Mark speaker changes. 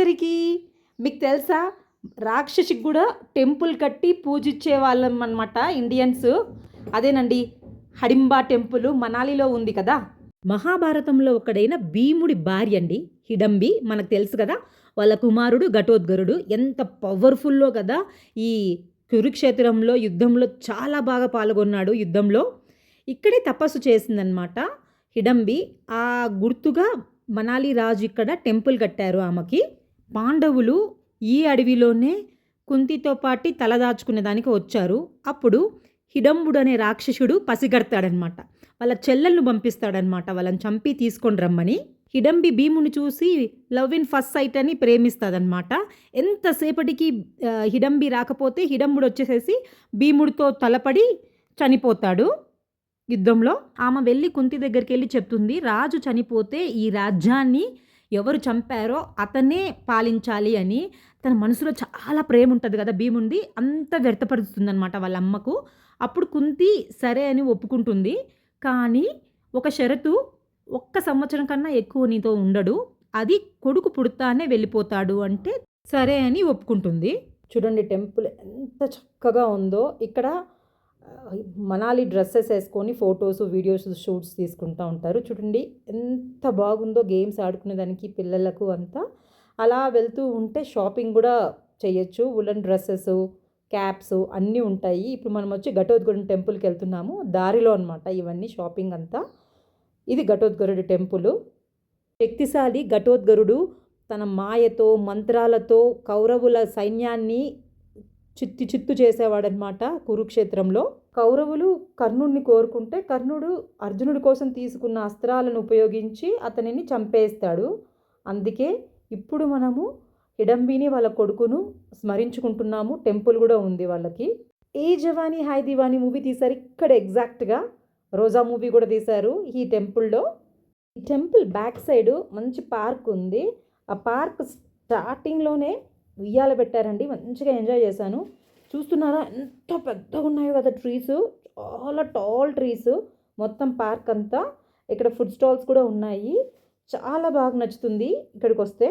Speaker 1: అందరికీ మీకు తెలుసా రాక్షసికి కూడా టెంపుల్ కట్టి పూజించే వాళ్ళం అనమాట ఇండియన్స్. అదేనండి హడింబా టెంపుల్ మనాలిలో ఉంది కదా. మహాభారతంలో ఒకడైన భీముడి భార్య అండి హిడంబి, మనకు తెలుసు కదా. వాళ్ళ కుమారుడు ఘటోద్గరుడు ఎంత పవర్ఫుల్లో కదా. ఈ కురుక్షేత్రంలో యుద్ధంలో చాలా బాగా పాల్గొన్నాడు. యుద్ధంలో ఇక్కడే తపస్సు చేసిందనమాట హిడంబి. ఆ గుర్తుగా మనాలి రాజు ఇక్కడ టెంపుల్ కట్టారు ఆమెకి. పాండవులు ఈ అడవిలోనే కుంతితో పాటి తలదాచుకునే దానికి వచ్చారు. అప్పుడు హిడంబుడు అనే రాక్షసుడు పసిగడతాడనమాట. వాళ్ళ చెల్లెలను పంపిస్తాడనమాట వాళ్ళని చంపి తీసుకొని రమ్మని. హిడంబి భీముని చూసి లవ్ ఇన్ ఫస్ట్ సైట్ అని ప్రేమిస్తాదనమాట. ఎంతసేపటికి హిడంబి రాకపోతే హిడంబుడు వచ్చేసేసి భీముడితో తలపడి చనిపోతాడు యుద్ధంలో. ఆమె వెళ్ళి కుంతి దగ్గరికి వెళ్ళి చెప్తుంది, రాజు చనిపోతే ఈ రాజ్యాన్ని ఎవరు చంపారో అతనే పాలించాలి అని. తన మనసులో చాలా ప్రేమ ఉంటుంది కదా భీముంది, అంత వ్యర్థపరుస్తుంది అనమాట వాళ్ళ అమ్మకు. అప్పుడు కుంతి సరే అని ఒప్పుకుంటుంది. కానీ ఒక షరతు, 1 సంవత్సరం కన్నా ఎక్కువ నీతో ఉండడు, అది కొడుకు పుడతానే వెళ్ళిపోతాడు అంటే సరే అని ఒప్పుకుంటుంది. చూడండి టెంపుల్ ఎంత చక్కగా ఉందో. ఇక్కడ మనాలి డ్రెస్సెస్ వేసుకొని ఫొటోస్ వీడియోస్ షూట్స్ తీసుకుంటూ ఉంటారు. చూడండి ఎంత బాగుందో, గేమ్స్ ఆడుకునేదానికి పిల్లలకు అంతా. అలా వెళ్తూ ఉంటే షాపింగ్ కూడా చేయొచ్చు. వులన్ డ్రెస్సెస్, క్యాప్స్ అన్నీ ఉంటాయి. ఇప్పుడు మనం వచ్చి ఘటోద్గరుడు టెంపుల్కి వెళ్తున్నాము, దారిలో అనమాట ఇవన్నీ షాపింగ్ అంతా. ఇది ఘటోద్గరుడు టెంపుల్. శక్తిశాలి ఘటోద్గరుడు తన మాయతో మంత్రాలతో కౌరవుల సైన్యాన్ని చిత్తు చేసేవాడనమాట కురుక్షేత్రంలో. కౌరవులు కర్ణుడిని కోరుకుంటే కర్ణుడు అర్జునుడి కోసం తీసుకున్న అస్త్రాలను ఉపయోగించి అతనిని చంపేస్తాడు. అందుకే ఇప్పుడు మనము హిడంబిని వాళ్ళ కొడుకును స్మరించుకుంటున్నాము. టెంపుల్ కూడా ఉంది వాళ్ళకి. ఏ జవానీ హాయ్ దివానీ మూవీ తీశారు ఇక్కడ, ఎగ్జాక్ట్గా రోజా మూవీ కూడా తీశారు ఈ టెంపుల్లో. ఈ టెంపుల్ బ్యాక్ సైడ్ మంచి పార్క్ ఉంది. ఆ పార్క్ స్టార్టింగ్లోనే ఉయ్యాల పెట్టారండి, మంచిగా ఎంజాయ్ చేశాను. చూస్తున్నారా ఎంత పెద్దగా ఉన్నాయో కదా ట్రీస్, చాలా టాల్ ట్రీస్ మొత్తం పార్క్ అంతా. ఇక్కడ ఫుడ్ స్టాల్స్ కూడా ఉన్నాయి. చాలా బాగా నచ్చుతుంది ఇక్కడికి వస్తే.